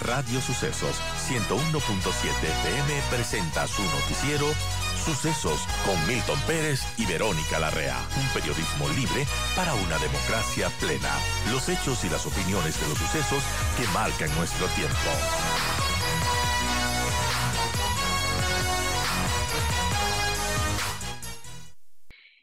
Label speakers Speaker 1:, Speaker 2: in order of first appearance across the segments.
Speaker 1: Radio Sucesos 101.7 FM presenta su noticiero Sucesos con Milton Pérez y Verónica Larrea. Un periodismo libre para una democracia plena. Los hechos y las opiniones de los sucesos que marcan nuestro tiempo.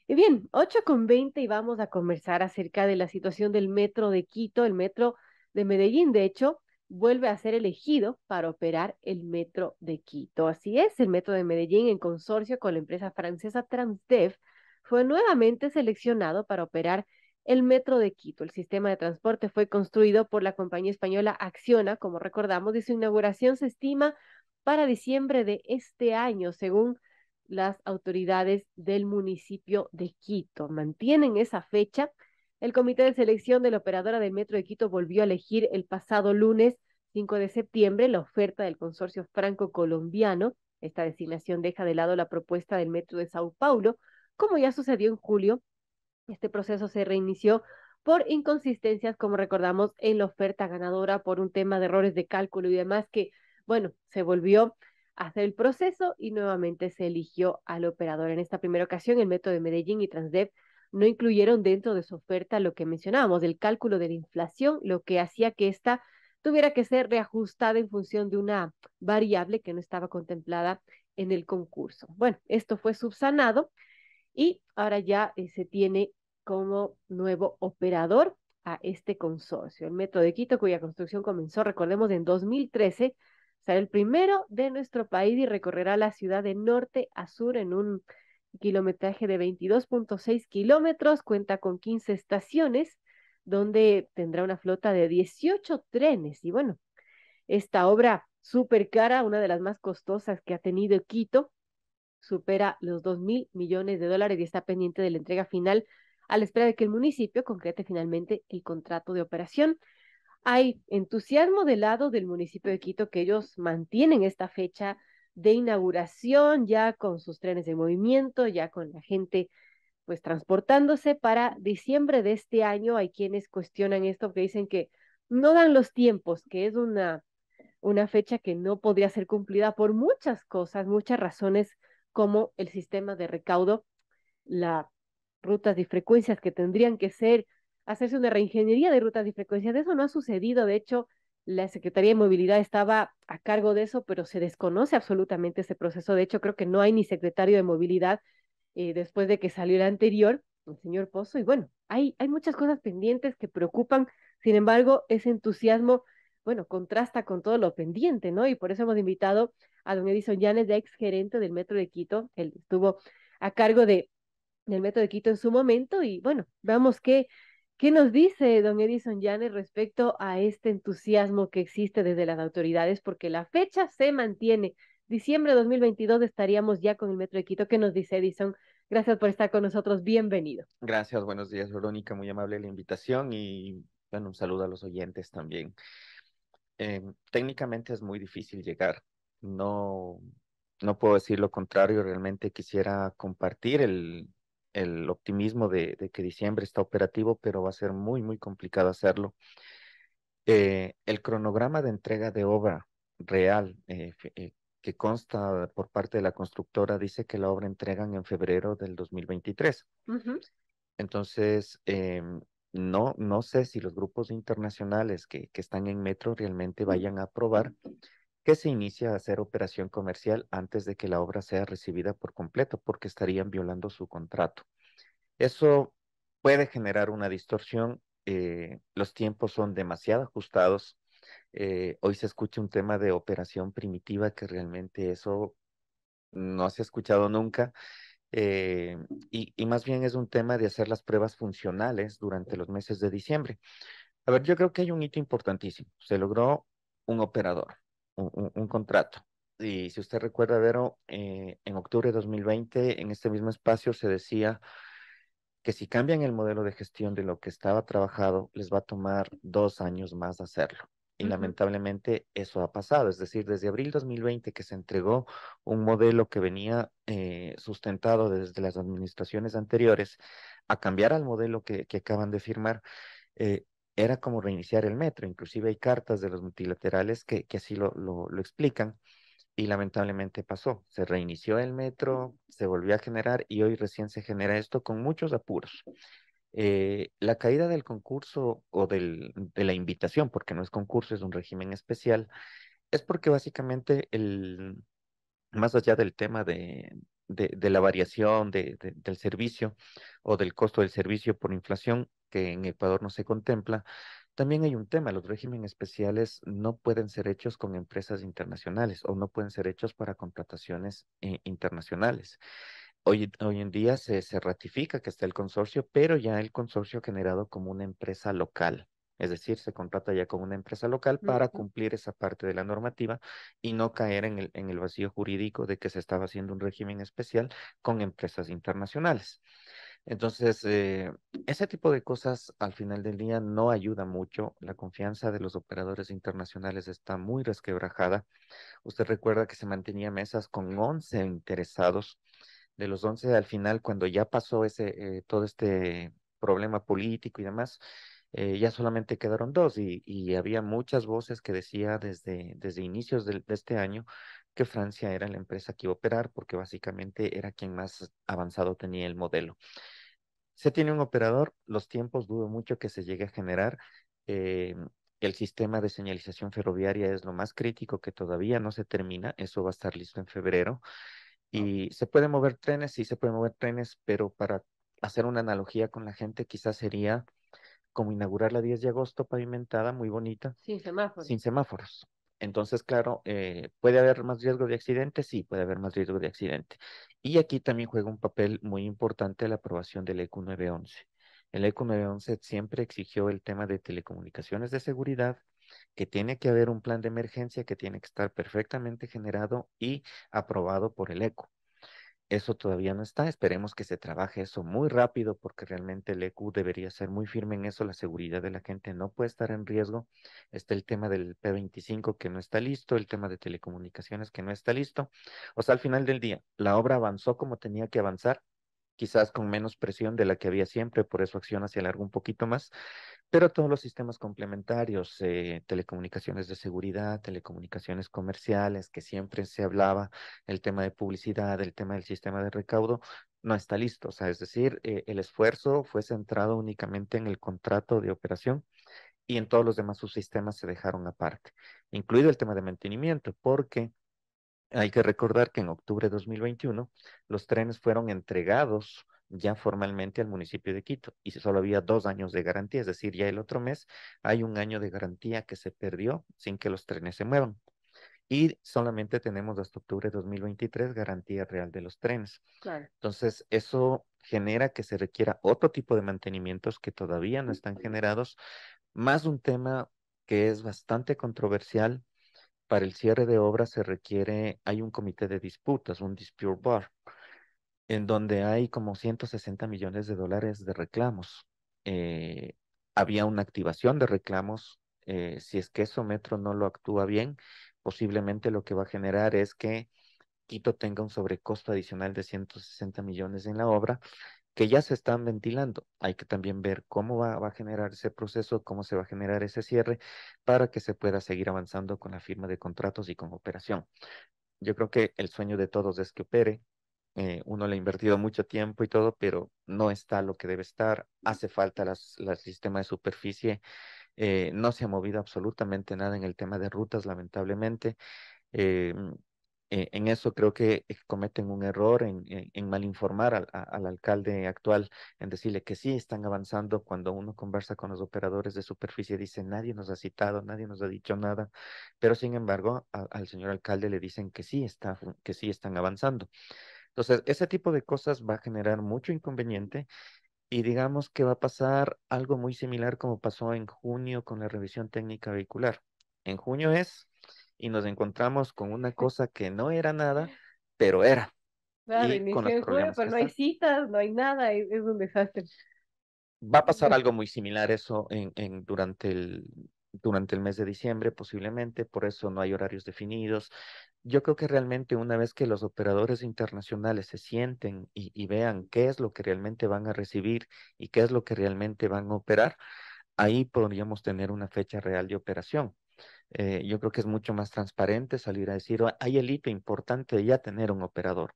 Speaker 2: Y bien, 8:20 y vamos a conversar acerca de la situación del metro de Quito. El metro de Medellín, de hecho, vuelve a ser elegido para operar el metro de Quito. Así es, el metro de Medellín, en consorcio con la empresa francesa Transdev, fue nuevamente seleccionado para operar el metro de Quito. El sistema de transporte fue construido por la compañía española Acciona, como recordamos, y su inauguración se estima para diciembre de este año, según las autoridades del municipio de Quito. Mantienen esa fecha. El comité de selección de la operadora del metro de Quito volvió a elegir el pasado lunes 5 de septiembre la oferta del consorcio franco-colombiano. Esta designación deja de lado la propuesta del metro de Sao Paulo. Como ya sucedió en julio, este proceso se reinició por inconsistencias, como recordamos, en la oferta ganadora por un tema de errores de cálculo y demás que, bueno, se volvió a hacer el proceso y nuevamente se eligió al operador. En esta primera ocasión, el Metro de Medellín y Transdev no incluyeron dentro de su oferta lo que mencionábamos, el cálculo de la inflación, lo que hacía que ésta tuviera que ser reajustada en función de una variable que no estaba contemplada en el concurso. Bueno, esto fue subsanado y ahora ya se tiene como nuevo operador a este consorcio. El Metro de Quito, cuya construcción comenzó, recordemos, en 2013, será el primero de nuestro país y recorrerá la ciudad de norte a sur en un kilometraje de 22.6 kilómetros, cuenta con 15 estaciones, donde tendrá una flota de 18 trenes. Y bueno, esta obra súper cara, una de las más costosas que ha tenido Quito, supera los $2.000 millones y está pendiente de la entrega final a la espera de que el municipio concrete finalmente el contrato de operación. Hay entusiasmo del lado del municipio de Quito que ellos mantienen esta fecha de inauguración ya con sus trenes en movimiento, ya con la gente pues transportándose para diciembre de este año. Hay quienes cuestionan esto, que dicen que no dan los tiempos, que es una fecha que no podría ser cumplida por muchas cosas, muchas razones, como el sistema de recaudo, las rutas y frecuencias que tendrían que ser, hacerse una reingeniería de rutas y frecuencias. De eso no ha sucedido. De hecho, la Secretaría de Movilidad estaba a cargo de eso, pero se desconoce absolutamente ese proceso. De hecho, creo que no hay ni secretario de Movilidad después de que salió el anterior, el señor Pozo. Y bueno, hay muchas cosas pendientes que preocupan. Sin embargo, ese entusiasmo, bueno, contrasta con todo lo pendiente, ¿no? Y por eso hemos invitado a don Edison Llanes, de ex gerente del Metro de Quito. Él estuvo a cargo del Metro de Quito en su momento y bueno, veamos qué nos dice don Edison Llanes respecto a este entusiasmo que existe desde las autoridades, porque la fecha se mantiene. Diciembre de 2022 estaríamos ya con el Metro de Quito. ¿Qué nos dice Edison? Gracias por estar con nosotros. Bienvenido.
Speaker 3: Gracias, buenos días, Verónica, muy amable la invitación y bueno, un saludo a los oyentes también. Técnicamente es muy difícil llegar, no, no puedo decir lo contrario, realmente quisiera compartir el optimismo de que diciembre está operativo, pero va a ser muy, muy complicado hacerlo. El cronograma de entrega de obra real que consta por parte de la constructora dice que la obra entregan en febrero del 2023.
Speaker 2: Ujú.
Speaker 3: Entonces, no sé si los grupos internacionales que están en Metro realmente vayan a aprobar que se inicie a hacer operación comercial antes de que la obra sea recibida por completo, porque estarían violando su contrato. Eso puede generar una distorsión. Los tiempos son demasiado ajustados. Hoy se escucha un tema de operación primitiva que realmente eso no se ha escuchado nunca. eh, y más bien es un tema de hacer las pruebas funcionales durante los meses de diciembre. A ver, yo creo que hay un hito importantísimo. Se logró un operador, un contrato. Y si usted recuerda, Vero, en octubre de 2020, en este mismo espacio se decía que si cambian el modelo de gestión de lo que estaba trabajado, les va a tomar 2 años más hacerlo. Y
Speaker 2: Ujú.
Speaker 3: lamentablemente eso ha pasado, es decir, desde abril 2020 que se entregó un modelo que venía sustentado desde las administraciones anteriores a cambiar al modelo que acaban de firmar, eh, era como reiniciar el metro. Inclusive hay cartas de los multilaterales que así lo explican y lamentablemente pasó. Se reinició el metro, se volvió a generar y hoy recién se genera esto con muchos apuros. La caída del concurso o de la invitación, porque no es concurso, es un régimen especial, es porque básicamente más allá del tema de la variación del servicio o del costo del servicio por inflación, que en Ecuador no se contempla, también hay un tema, los regímenes especiales no pueden ser hechos con empresas internacionales o no pueden ser hechos para contrataciones internacionales. Hoy en día se ratifica que está el consorcio, pero ya el consorcio generado como una empresa local. Es decir, se contrata ya como una empresa local para
Speaker 2: Ujú.
Speaker 3: cumplir esa parte de la normativa y no caer en el vacío jurídico de que se estaba haciendo un régimen especial con empresas internacionales. Entonces, ese tipo de cosas al final del día no ayuda mucho. La confianza de los operadores internacionales está muy resquebrajada. Usted recuerda que se mantenía mesas con 11 interesados. De los 11 al final, cuando ya pasó todo este problema político y demás, ya solamente quedaron dos y había muchas voces que decía desde inicios de este año que Francia era la empresa que iba a operar porque básicamente era quien más avanzado tenía el modelo. Se tiene un operador, los tiempos dudo mucho que se llegue a generar. eh, el sistema de señalización ferroviaria es lo más crítico que todavía no se termina, eso va a estar listo en febrero. Y se pueden mover trenes, sí se pueden mover trenes, pero para hacer una analogía con la gente, quizás sería como inaugurar la 10 de agosto pavimentada, muy bonita,
Speaker 2: Sin semáforos.
Speaker 3: sin semáforos. Entonces, claro, ¿puede haber más riesgo de accidente? Sí, puede haber más riesgo de accidente. Y aquí también juega un papel muy importante la aprobación del EQ 911. El EQ 911 siempre exigió el tema de telecomunicaciones de seguridad, que tiene que haber un plan de emergencia que tiene que estar perfectamente generado y aprobado por el ECO. Eso todavía no está. Esperemos que se trabaje eso muy rápido porque realmente el EQ debería ser muy firme en eso. La seguridad de la gente no puede estar en riesgo. Está el tema del P25 que no está listo, el tema de telecomunicaciones que no está listo. O sea, al final del día, la obra avanzó como tenía que avanzar, quizás con menos presión de la que había siempre, por eso Acciona se alargó un poquito más, pero todos los sistemas complementarios, telecomunicaciones de seguridad, telecomunicaciones comerciales, que siempre se hablaba, el tema de publicidad, el tema del sistema de recaudo, no está listo. O sea, es decir, el esfuerzo fue centrado únicamente en el contrato de operación y en todos los demás subsistemas se dejaron aparte, incluido el tema de mantenimiento, porque hay que recordar que en octubre de 2021 los trenes fueron entregados ya formalmente al municipio de Quito y solo había 2 años de garantía, es decir, ya el otro mes hay un año de garantía que se perdió sin que los trenes se muevan. Y solamente tenemos hasta octubre de 2023 garantía real de los trenes.
Speaker 2: Claro.
Speaker 3: Entonces, eso genera que se requiera otro tipo de mantenimientos que todavía no están generados, más un tema que es bastante controversial para el cierre de obras se requiere, hay un comité de disputas, un dispute bar, en donde hay como 160 millones de dólares de reclamos. Eh, Había una activación de reclamos. Si es que eso Metro no lo actúa bien, posiblemente lo que va a generar es que Quito tenga un sobrecosto adicional de 160 millones en la obra que ya se están ventilando. Hay que también ver cómo va a generar ese proceso, cómo se va a generar ese cierre para que se pueda seguir avanzando con la firma de contratos y con operación. Yo creo que el sueño de todos es que opere. Uno le ha invertido mucho tiempo y todo, pero no está lo que debe estar. Hace falta el sistema de superficie. No se ha movido absolutamente nada en el tema de rutas, lamentablemente. Eh, en eso creo que cometen un error en mal informar al alcalde actual, en decirle que sí están avanzando cuando uno conversa con los operadores de superficie, dice nadie nos ha citado, nadie nos ha dicho nada, pero sin embargo al señor alcalde le dicen que sí que sí están avanzando. Entonces, ese tipo de cosas va a generar mucho inconveniente y digamos que va a pasar algo muy similar como pasó en junio con la revisión técnica vehicular. En junio y nos encontramos con una cosa que no era nada, pero era,
Speaker 2: Claro,
Speaker 3: y con
Speaker 2: inició
Speaker 3: los
Speaker 2: en julio,
Speaker 3: problemas
Speaker 2: pero
Speaker 3: que
Speaker 2: no hay
Speaker 3: está.
Speaker 2: citas, no hay nada, es un desastre.
Speaker 3: Va a pasar algo muy similar eso durante el mes de diciembre, posiblemente, por eso no hay horarios definidos. Yo creo que realmente una vez que los operadores internacionales se sienten y vean qué es lo que realmente van a recibir y qué es lo que realmente van a operar, ahí podríamos tener una fecha real de operación. Yo creo que es mucho más transparente salir a decir, hay el hito importante de ya tener un operador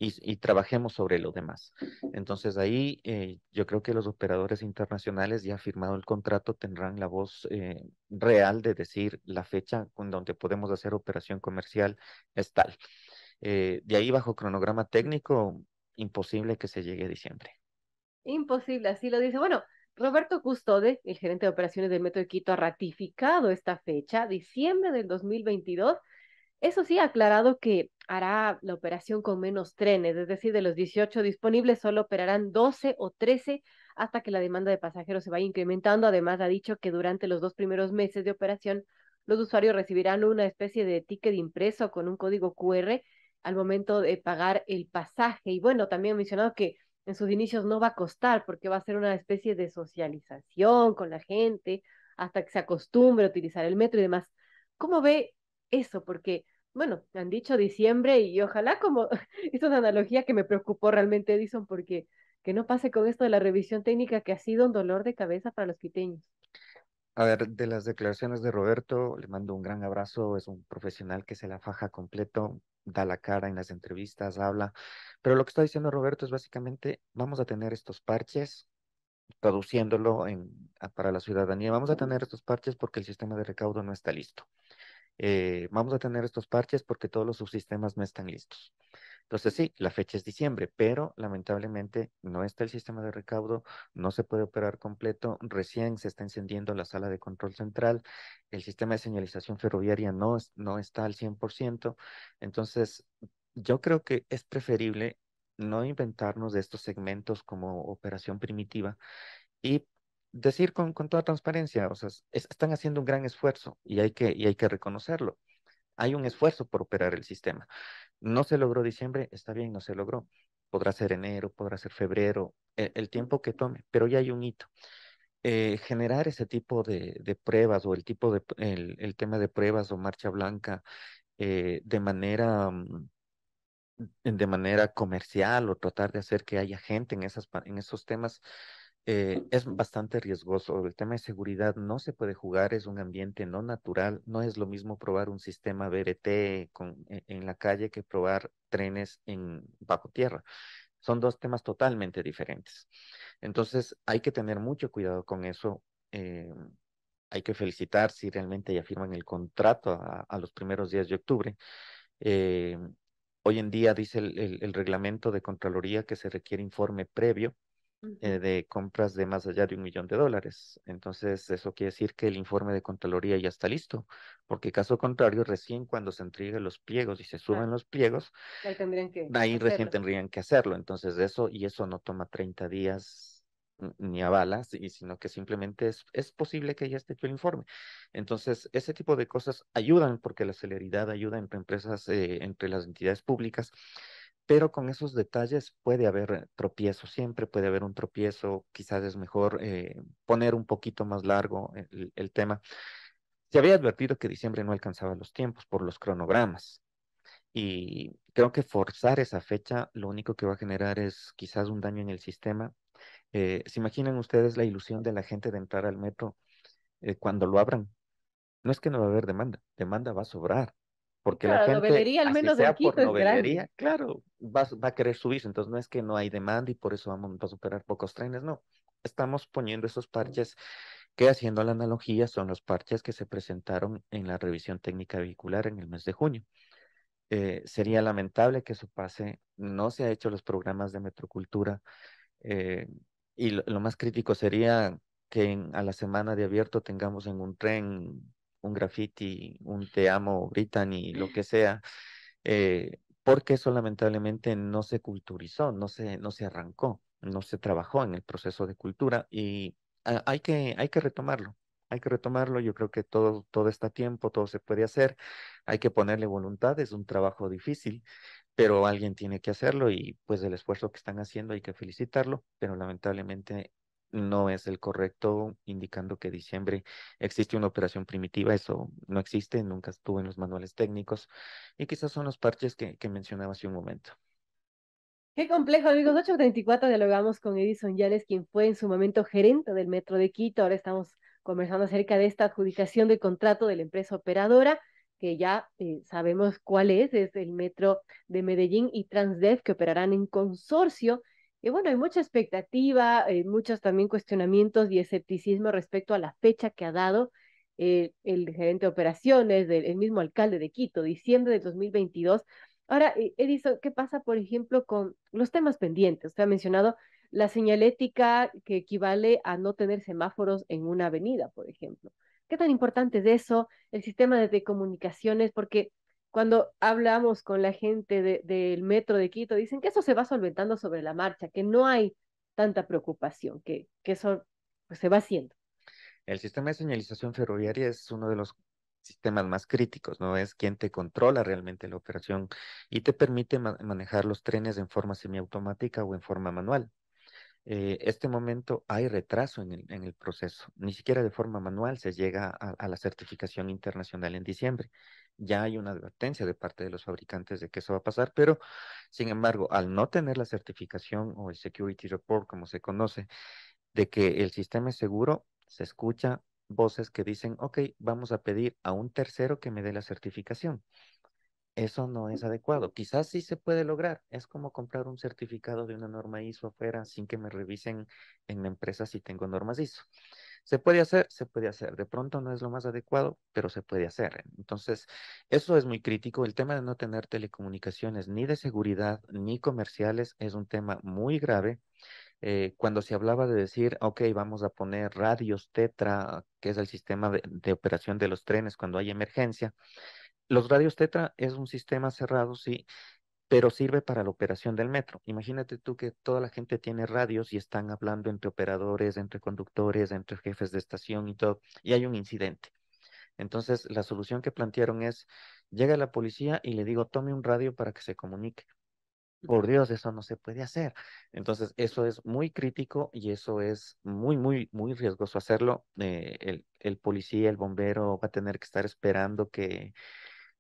Speaker 3: y trabajemos sobre lo demás. Entonces ahí yo creo que los operadores internacionales ya firmado el contrato tendrán la voz real de decir la fecha con donde podemos hacer operación comercial es tal. De ahí bajo cronograma técnico, imposible que se llegue a diciembre.
Speaker 2: Imposible, así lo dice. Bueno, Roberto Custode, el gerente de operaciones del Metro de Quito, ha ratificado esta fecha, diciembre del 2022. Eso sí, ha aclarado que hará la operación con menos trenes, es decir, de los 18 disponibles solo operarán 12 o 13 hasta que la demanda de pasajeros se vaya incrementando. Además, ha dicho que durante los 2 primeros meses de operación, los usuarios recibirán una especie de ticket impreso con un código QR al momento de pagar el pasaje. Y bueno, también ha mencionado que en sus inicios no va a costar porque va a ser una especie de socialización con la gente hasta que se acostumbre a utilizar el metro y demás. ¿Cómo ve eso? Porque, bueno, han dicho diciembre y ojalá como, es una analogía que me preocupó realmente, Edison, porque que no pase con esto de la revisión técnica que ha sido un dolor de cabeza para los quiteños.
Speaker 3: A ver, de las declaraciones de Roberto, le mando un gran abrazo, es un profesional que se la faja completo, da la cara en las entrevistas, habla, pero lo que está diciendo Roberto es básicamente, vamos a tener estos parches, traduciéndolo para la ciudadanía, vamos a tener estos parches porque el sistema de recaudo no está listo. Vamos a tener estos parches porque todos los subsistemas no están listos. Entonces sí, la fecha es diciembre, pero lamentablemente no está el sistema de recaudo, no se puede operar completo, recién se está encendiendo la sala de control central, el sistema de señalización ferroviaria no está al 100%. Entonces yo creo que es preferible no inventarnos de estos segmentos como operación primitiva y decir con toda transparencia, o sea, están haciendo un gran esfuerzo y hay que reconocerlo. Hay un esfuerzo por operar el sistema. No se logró diciembre, está bien, no se logró. Podrá ser enero, podrá ser febrero, el tiempo que tome, pero ya hay un hito. Generar ese tipo de pruebas o el tema de pruebas o marcha blanca de manera comercial o tratar de hacer que haya gente en esos temas es bastante riesgoso. El tema de seguridad no se puede jugar, es un ambiente no natural. No es lo mismo probar un sistema BRT en la calle que probar trenes bajo tierra. Son dos temas totalmente diferentes. Entonces hay que tener mucho cuidado con eso. eh, Hay que felicitar si realmente ya firman el contrato a los primeros días de octubre. Eh, Hoy en día dice el reglamento de Contraloría que se requiere informe previo
Speaker 2: Ujú.
Speaker 3: de compras de más allá de $1 millón. Entonces, eso quiere decir que el informe de Contraloría ya está listo, porque caso contrario, recién cuando se entreguen los pliegos y se suben
Speaker 2: Claro,
Speaker 3: los pliegos,
Speaker 2: ahí tendrían que
Speaker 3: ahí recién
Speaker 2: hacerlo.
Speaker 3: tendrían que hacerlo. Entonces, eso no toma 30 días ni a balas, sino que simplemente es posible que ya esté hecho el informe. Entonces, ese tipo de cosas ayudan porque la celeridad ayuda entre empresas, entre las entidades públicas, pero con esos detalles puede haber tropiezo, siempre puede haber un tropiezo, quizás es mejor poner un poquito más largo el tema. Se había advertido que diciembre no alcanzaba los tiempos por los cronogramas. Y creo que forzar esa fecha lo único que va a generar es quizás un daño en el sistema. ¿Se imaginan ustedes la ilusión de la gente de entrar al metro cuando lo abran? No es que no va a haber demanda, demanda va a sobrar, porque la
Speaker 2: Claro,
Speaker 3: gente,
Speaker 2: novelería, al
Speaker 3: así
Speaker 2: menos en
Speaker 3: sea por
Speaker 2: Quito, es grande.
Speaker 3: novelería, claro, va a querer subirse. Entonces no es que no hay demanda y por eso vamos a superar pocos trenes, no. Estamos poniendo esos parches que, haciendo la analogía, son los parches que se presentaron en la revisión técnica vehicular en el mes de junio. Sería lamentable que eso pase. No se ha hecho los programas de metrocultura eh, y lo más crítico sería que a la semana de abierto tengamos en un tren un graffiti, un te amo, Brittany, lo que sea, porque eso lamentablemente no se culturizó, no se arrancó, no se trabajó en el proceso de cultura y hay que retomarlo. Hay que retomarlo, yo creo que todo está a tiempo, todo se puede hacer, hay que ponerle voluntad, es un trabajo difícil, pero alguien tiene que hacerlo y pues el esfuerzo que están haciendo hay que felicitarlo, pero lamentablemente no es el correcto, indicando que diciembre existe una operación primitiva, eso no existe, nunca estuvo en los manuales técnicos y quizás son los parches que mencionaba hace un momento.
Speaker 2: Qué complejo, amigos. 8:34 dialogamos con Edison Yales, quien fue en su momento gerente del Metro de Quito. Ahora estamos conversando acerca de esta adjudicación del contrato de la empresa operadora, que ya sabemos cuál es el Metro de Medellín y Transdev, que operarán en consorcio. Y bueno, hay mucha expectativa, muchos también cuestionamientos y escepticismo respecto a la fecha que ha dado el gerente de operaciones, el mismo alcalde de Quito, diciembre de 2022. Ahora, Edison, ¿qué pasa, por ejemplo, con los temas pendientes? Usted ha mencionado la señalética que equivale a no tener semáforos en una avenida, por ejemplo. ¿Qué tan importante es eso? El sistema de comunicaciones, porque cuando hablamos con la gente del metro de Quito, dicen que eso se va solventando sobre la marcha, que no hay tanta preocupación, que eso pues, se va haciendo.
Speaker 3: El sistema de señalización ferroviaria es uno de los sistemas más críticos, ¿no? Es quien te controla realmente la operación y te permite manejar los trenes en forma semiautomática o en forma manual. Este momento hay retraso en el proceso. Ni siquiera de forma manual se llega a la certificación internacional en diciembre. Ya hay una advertencia de parte de los fabricantes de que eso va a pasar, pero sin embargo, al no tener la certificación o el Security Report, como se conoce, de que el sistema es seguro, se escucha voces que dicen, ok, vamos a pedir a un tercero que me dé la certificación. Eso no es adecuado. Quizás sí se puede lograr. Es como comprar un certificado de una norma ISO afuera sin que me revisen en la empresa si tengo normas ISO. Se puede hacer, se puede hacer. De pronto no es lo más adecuado, pero se puede hacer. Entonces, eso es muy crítico. El tema de no tener telecomunicaciones ni de seguridad ni comerciales es un tema muy grave. Cuando se hablaba de decir, ok, vamos a poner radios Tetra, que es el sistema de operación de los trenes cuando hay emergencia. Los radios Tetra es un sistema cerrado, sí, pero sirve para la operación del metro. Imagínate tú que toda la gente tiene radios y están hablando entre operadores, entre conductores, entre jefes de estación y todo, y hay un incidente. Entonces, la solución que plantearon es, llega la policía y le digo, tome un radio para que se comunique. Por Dios, eso no se puede hacer. Entonces, eso es muy crítico y eso es muy, muy, muy riesgoso hacerlo. El policía, el bombero va a tener que estar esperando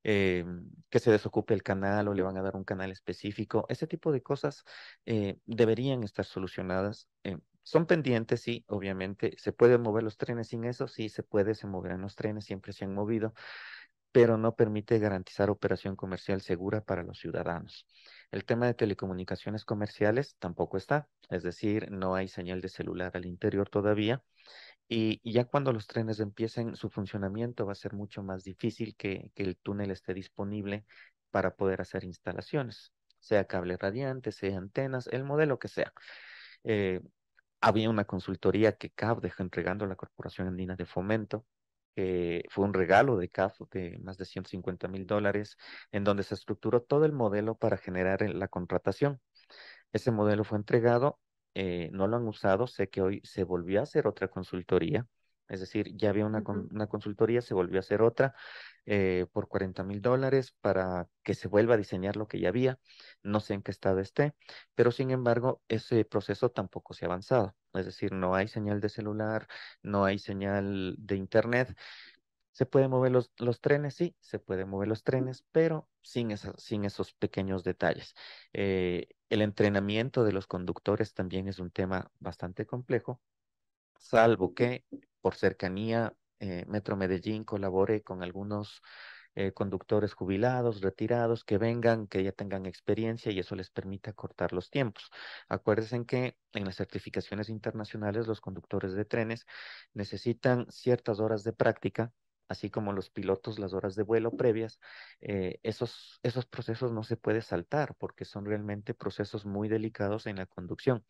Speaker 3: eh, que se desocupe el canal o le van a dar un canal específico. Ese tipo de cosas deberían estar solucionadas. Son pendientes, sí, obviamente. ¿Se pueden mover los trenes sin eso? Sí, se puede, se moverán los trenes, siempre se han movido, pero no permite garantizar operación comercial segura para los ciudadanos. El tema de telecomunicaciones comerciales tampoco está, es decir, no hay señal de celular al interior todavía y ya cuando los trenes empiecen su funcionamiento va a ser mucho más difícil que el túnel esté disponible para poder hacer instalaciones, sea cable radiante, sea antenas, el modelo que sea. Eh, Había una consultoría que CAF dejó entregando a la Corporación Andina de Fomento, que fue un regalo de CAF de más de $150,000, en donde se estructuró todo el modelo para generar la contratación. Ese modelo fue entregado, no lo han usado, sé que hoy se volvió a hacer otra consultoría, es decir, ya había
Speaker 2: Ujú.
Speaker 3: una consultoría, se volvió a hacer otra por $40,000 para que se vuelva a diseñar lo que ya había, no sé en qué estado esté, pero sin embargo, ese proceso tampoco se ha avanzado, es decir, no hay señal de celular, no hay señal de internet. ¿Se pueden mover los trenes? Sí, se pueden mover los trenes, pero sin esos pequeños detalles. El entrenamiento de los conductores también es un tema bastante complejo, salvo que por cercanía Metro Medellín colabore con algunos conductores jubilados, retirados, que vengan, que ya tengan experiencia y eso les permita cortar los tiempos. Acuérdense que en las certificaciones internacionales los conductores de trenes necesitan ciertas horas de práctica, así como los pilotos las horas de vuelo previas. Esos procesos no se puede saltar porque son realmente procesos muy delicados en la conducción.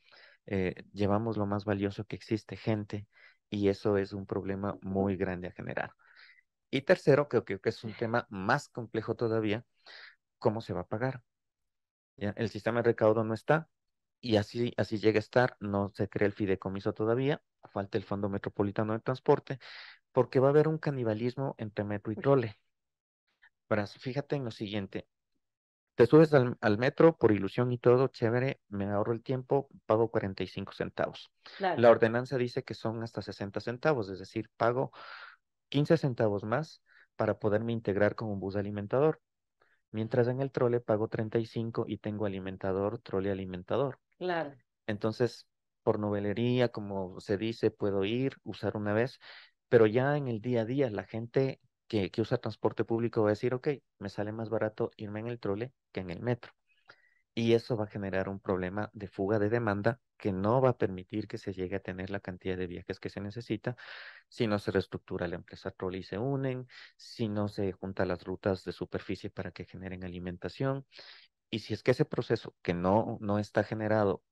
Speaker 3: Llevamos lo más valioso que existe, gente, y eso es un problema muy grande a generar. Y tercero, creo que es un tema más complejo todavía, ¿cómo se va a pagar? ¿Ya? El sistema de recaudo no está y así llega a estar, no se crea el fideicomiso todavía, falta el Fondo Metropolitano de Transporte, porque va a haber un canibalismo entre metro y trole. Fíjate en lo siguiente, te subes al metro por ilusión y todo, chévere, me ahorro el tiempo, pago 45 centavos.
Speaker 2: Claro.
Speaker 3: La ordenanza dice que son hasta 60 centavos, es decir, pago 15 centavos más para poderme integrar con un bus alimentador. Mientras en el trole pago 35 y tengo alimentador, trole alimentador.
Speaker 2: Claro.
Speaker 3: Entonces, por novelería, como se dice, puedo ir, usar una vez, pero ya en el día a día, la gente que usa transporte público va a decir, ok, me sale más barato irme en el trole que en el metro. Y eso va a generar un problema de fuga de demanda que no va a permitir que se llegue a tener la cantidad de viajes que se necesita si no se reestructura la empresa trole y se unen, si no se juntan las rutas de superficie para que generen alimentación. Y si es que ese proceso que no está generado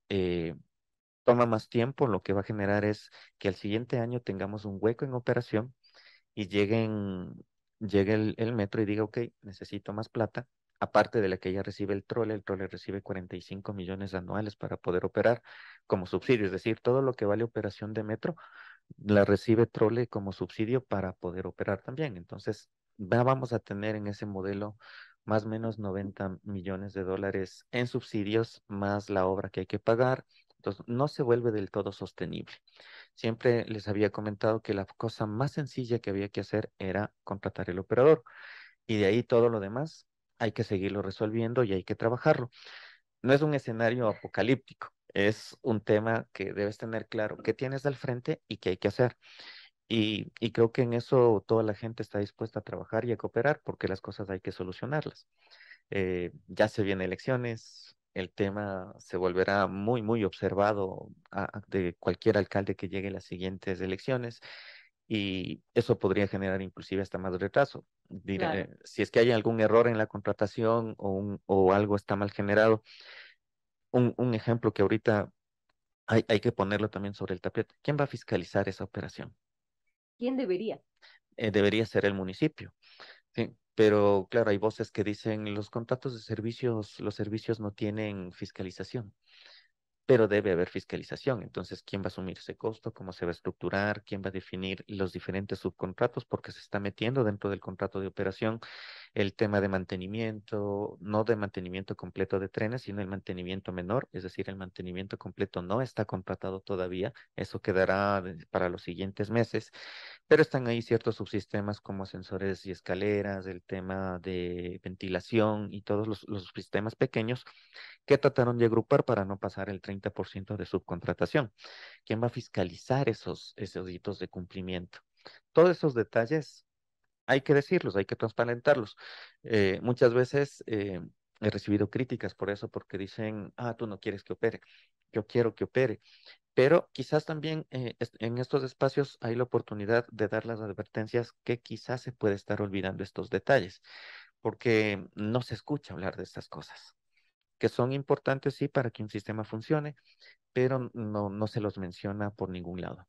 Speaker 3: toma más tiempo, lo que va a generar es que al siguiente año tengamos un hueco en operación y llegue el metro y diga, ok, necesito más plata, aparte de la que ya recibe el trole recibe 45 millones anuales para poder operar como subsidio, es decir, todo lo que vale operación de metro la recibe trole como subsidio para poder operar también. Entonces, vamos a tener en ese modelo más o menos 90 millones de dólares en subsidios, más la obra que hay que pagar. Entonces, no se vuelve del todo sostenible. Siempre les había comentado que la cosa más sencilla que había que hacer era contratar el operador y de ahí todo lo demás hay que seguirlo resolviendo y hay que trabajarlo. No es un escenario apocalíptico, es un tema que debes tener claro qué tienes al frente y qué hay que hacer. Y creo que en eso toda la gente está dispuesta a trabajar y a cooperar porque las cosas hay que solucionarlas. Ya se vienen elecciones, el tema se volverá muy, muy observado de cualquier alcalde que llegue a las siguientes elecciones y eso podría generar inclusive hasta más retraso.
Speaker 2: Claro.
Speaker 3: Si es que hay algún error en la contratación o algo está mal generado, un ejemplo que ahorita hay que ponerlo también sobre el tapete. ¿Quién va a fiscalizar esa operación?
Speaker 2: ¿Quién debería?
Speaker 3: Debería ser el municipio. Sí, pero claro, hay voces que dicen los contratos de servicios, los servicios no tienen fiscalización, pero debe haber fiscalización. Entonces, ¿quién va a asumir ese costo? ¿Cómo se va a estructurar? ¿Quién va a definir los diferentes subcontratos? Porque se está metiendo dentro del contrato de operación el tema de mantenimiento, no de mantenimiento completo de trenes, sino el mantenimiento menor, es decir, el mantenimiento completo no está contratado todavía, eso quedará para los siguientes meses, pero están ahí ciertos subsistemas como ascensores y escaleras, el tema de ventilación y todos los sistemas pequeños que trataron de agrupar para no pasar el 30% de subcontratación. ¿Quién va a fiscalizar esos hitos de cumplimiento? Todos esos detalles hay que decirlos, hay que transparentarlos. Muchas veces he recibido críticas por eso, porque dicen, tú no quieres que opere, yo quiero que opere. Pero quizás también en estos espacios hay la oportunidad de dar las advertencias que quizás se puede estar olvidando estos detalles, porque no se escucha hablar de estas cosas, que son importantes sí para que un sistema funcione, pero no se los menciona por ningún lado.